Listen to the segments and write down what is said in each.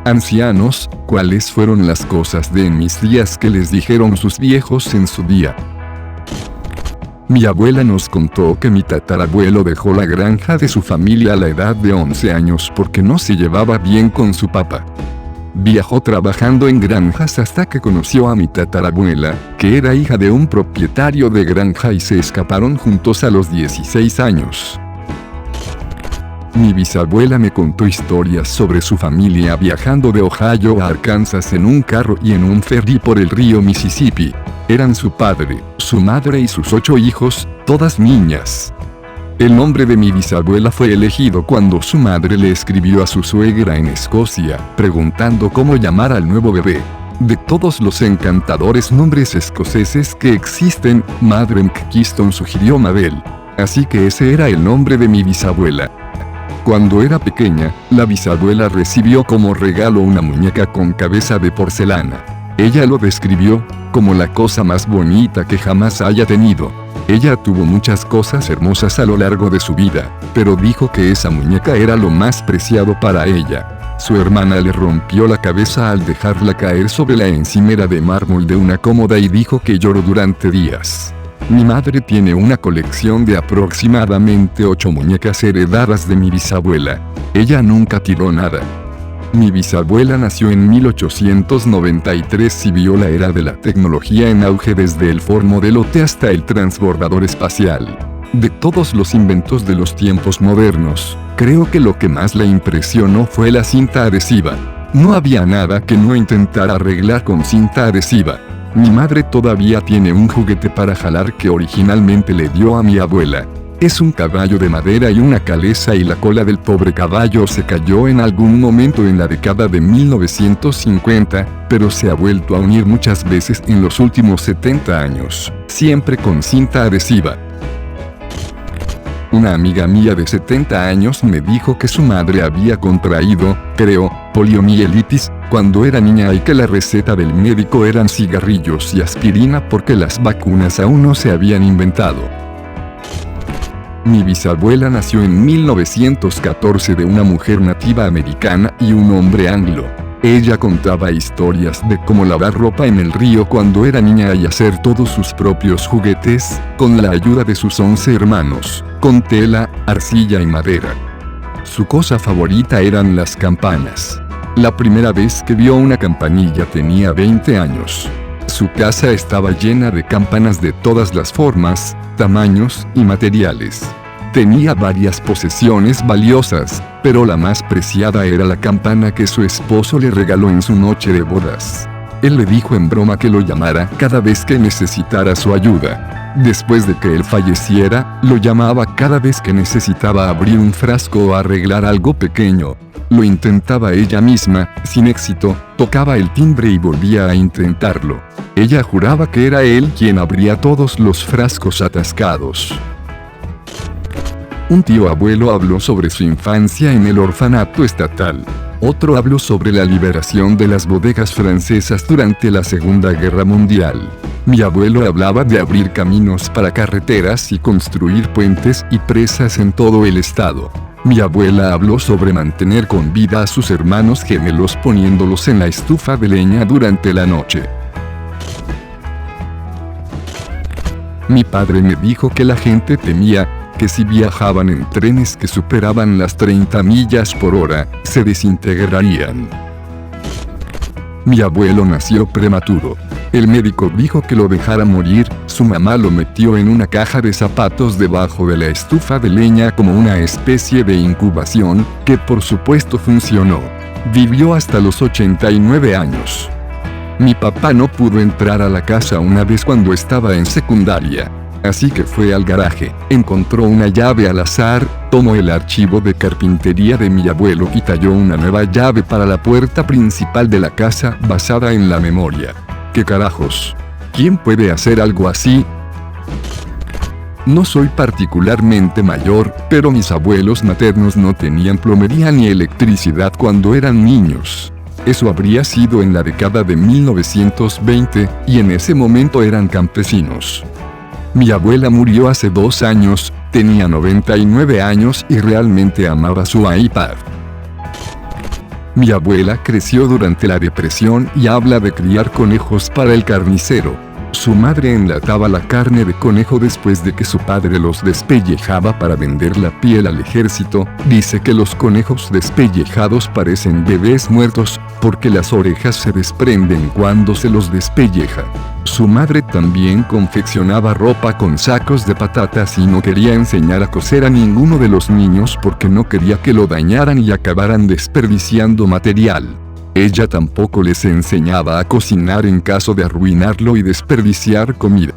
Ancianos, ¿cuáles fueron las cosas de en mis días que les dijeron sus viejos en su día? Mi abuela nos contó que mi tatarabuelo dejó la granja de su familia a la edad de 11 años porque no se llevaba bien con su papá. Viajó trabajando en granjas hasta que conoció a mi tatarabuela, que era hija de un propietario de granja, y se escaparon juntos a los 16 años. Mi bisabuela me contó historias sobre su familia viajando de Ohio a Arkansas en un carro y en un ferry por el río Mississippi. Eran su padre, su madre y sus 8 hijos, todas niñas. El nombre de mi bisabuela fue elegido cuando su madre le escribió a su suegra en Escocia, preguntando cómo llamar al nuevo bebé. De todos los encantadores nombres escoceses que existen, Madre Keystone sugirió Mabel. Así que ese era el nombre de mi bisabuela. Cuando era pequeña, la bisabuela recibió como regalo una muñeca con cabeza de porcelana. Ella lo describió como la cosa más bonita que jamás haya tenido. Ella tuvo muchas cosas hermosas a lo largo de su vida, pero dijo que esa muñeca era lo más preciado para ella. Su hermana le rompió la cabeza al dejarla caer sobre la encimera de mármol de una cómoda y dijo que lloró durante días. Mi madre tiene una colección de aproximadamente 8 muñecas heredadas de mi bisabuela. Ella nunca tiró nada. Mi bisabuela nació en 1893 y vio la era de la tecnología en auge desde el Ford Model T hasta el transbordador espacial. De todos los inventos de los tiempos modernos, creo que lo que más la impresionó fue la cinta adhesiva. No había nada que no intentara arreglar con cinta adhesiva. Mi madre todavía tiene un juguete para jalar que originalmente le dio a mi abuela. Es un caballo de madera y una calesa, y la cola del pobre caballo se cayó en algún momento en la década de 1950, pero se ha vuelto a unir muchas veces en los últimos 70 años, siempre con cinta adhesiva. Una amiga mía de 70 años me dijo que su madre había contraído, creo, poliomielitis, cuando era niña, y que la receta del médico eran cigarrillos y aspirina porque las vacunas aún no se habían inventado. Mi bisabuela nació en 1914 de una mujer nativa americana y un hombre anglo. Ella contaba historias de cómo lavar ropa en el río cuando era niña y hacer todos sus propios juguetes, con la ayuda de sus 11 hermanos, con tela, arcilla y madera. Su cosa favorita eran las campanas. La primera vez que vio una campanilla tenía 20 años. Su casa estaba llena de campanas de todas las formas, tamaños y materiales. Tenía varias posesiones valiosas, pero la más preciada era la campana que su esposo le regaló en su noche de bodas. Él le dijo en broma que lo llamara cada vez que necesitara su ayuda. Después de que él falleciera, lo llamaba cada vez que necesitaba abrir un frasco o arreglar algo pequeño. Lo intentaba ella misma, sin éxito, tocaba el timbre y volvía a intentarlo. Ella juraba que era él quien abría todos los frascos atascados. Un tío abuelo habló sobre su infancia en el orfanato estatal. Otro habló sobre la liberación de las bodegas francesas durante la Segunda Guerra Mundial. Mi abuelo hablaba de abrir caminos para carreteras y construir puentes y presas en todo el estado. Mi abuela habló sobre mantener con vida a sus hermanos gemelos poniéndolos en la estufa de leña durante la noche. Mi padre me dijo que la gente temía que si viajaban en trenes que superaban las 30 millas por hora, se desintegrarían. Mi abuelo nació prematuro. El médico dijo que lo dejara morir. Su mamá lo metió en una caja de zapatos debajo de la estufa de leña como una especie de incubación, que por supuesto funcionó. Vivió hasta los 89 años. Mi papá no pudo entrar a la casa una vez cuando estaba en secundaria. Así que fue al garaje, encontró una llave al azar, tomó el archivo de carpintería de mi abuelo y talló una nueva llave para la puerta principal de la casa basada en la memoria. ¿Qué carajos? ¿Quién puede hacer algo así? No soy particularmente mayor, pero mis abuelos maternos no tenían plomería ni electricidad cuando eran niños. Eso habría sido en la década de 1920, y en ese momento eran campesinos. Mi abuela murió hace 2 años, tenía 99 años y realmente amaba su iPad. Mi abuela creció durante la depresión y habla de criar conejos para el carnicero. Su madre enlataba la carne de conejo después de que su padre los despellejaba para vender la piel al ejército. Dice que los conejos despellejados parecen bebés muertos, porque las orejas se desprenden cuando se los despelleja. Su madre también confeccionaba ropa con sacos de patatas y no quería enseñar a coser a ninguno de los niños porque no quería que lo dañaran y acabaran desperdiciando material. Ella tampoco les enseñaba a cocinar en caso de arruinarlo y desperdiciar comida.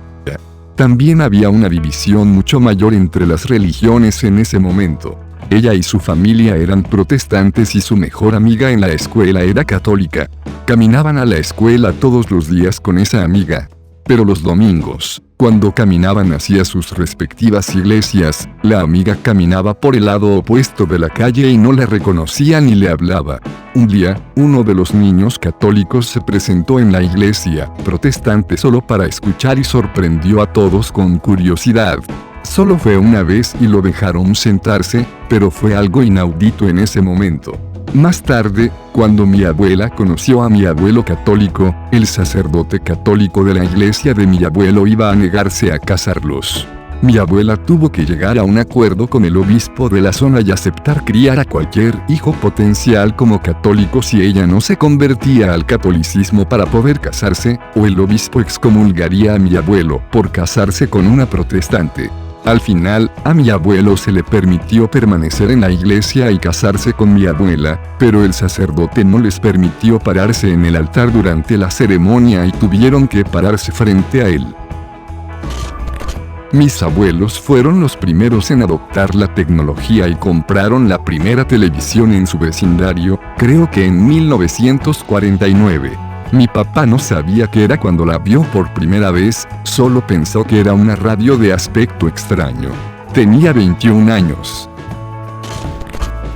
También había una división mucho mayor entre las religiones en ese momento. Ella y su familia eran protestantes y su mejor amiga en la escuela era católica. Caminaban a la escuela todos los días con esa amiga. Pero los domingos, cuando caminaban hacia sus respectivas iglesias, la amiga caminaba por el lado opuesto de la calle y no la reconocía ni le hablaba. Un día, uno de los niños católicos se presentó en la iglesia protestante solo para escuchar y sorprendió a todos con curiosidad. Solo fue una vez y lo dejaron sentarse, pero fue algo inaudito en ese momento. Más tarde, cuando mi abuela conoció a mi abuelo católico, el sacerdote católico de la iglesia de mi abuelo iba a negarse a casarlos. Mi abuela tuvo que llegar a un acuerdo con el obispo de la zona y aceptar criar a cualquier hijo potencial como católico si ella no se convertía al catolicismo para poder casarse, o el obispo excomulgaría a mi abuelo por casarse con una protestante. Al final, a mi abuelo se le permitió permanecer en la iglesia y casarse con mi abuela, pero el sacerdote no les permitió pararse en el altar durante la ceremonia y tuvieron que pararse frente a él. Mis abuelos fueron los primeros en adoptar la tecnología y compraron la primera televisión en su vecindario, creo que en 1949. Mi papá no sabía qué era cuando la vio por primera vez, solo pensó que era una radio de aspecto extraño. Tenía 21 años.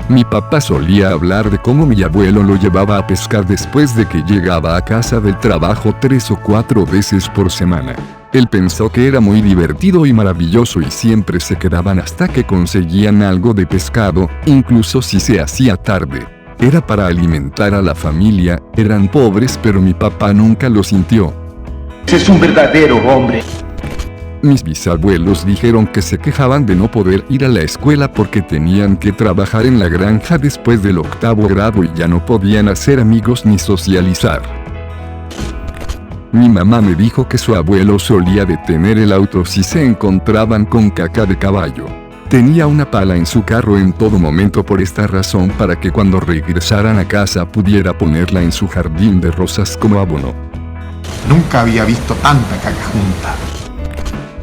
Mi papá solía hablar de cómo mi abuelo lo llevaba a pescar después de que llegaba a casa del trabajo 3 o 4 veces por semana. Él pensó que era muy divertido y maravilloso y siempre se quedaban hasta que conseguían algo de pescado, incluso si se hacía tarde. Era para alimentar a la familia, eran pobres pero mi papá nunca lo sintió. Ese es un verdadero hombre. Mis bisabuelos dijeron que se quejaban de no poder ir a la escuela porque tenían que trabajar en la granja después del 8º grado y ya no podían hacer amigos ni socializar. Mi mamá me dijo que su abuelo solía detener el auto si se encontraban con caca de caballo. Tenía una pala en su carro en todo momento por esta razón para que cuando regresaran a casa pudiera ponerla en su jardín de rosas como abono. Nunca había visto tanta caca junta.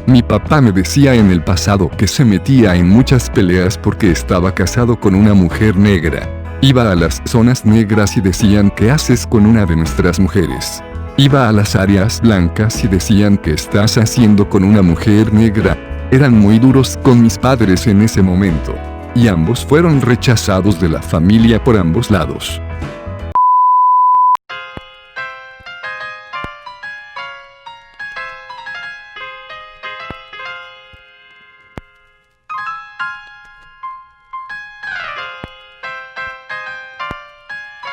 Mi papá me decía en el pasado que se metía en muchas peleas porque estaba casado con una mujer negra. Iba a las zonas negras y decían ¿qué haces con una de nuestras mujeres? Iba a las áreas blancas y decían ¿qué estás haciendo con una mujer negra? Eran muy duros con mis padres en ese momento. Y ambos fueron rechazados de la familia por ambos lados.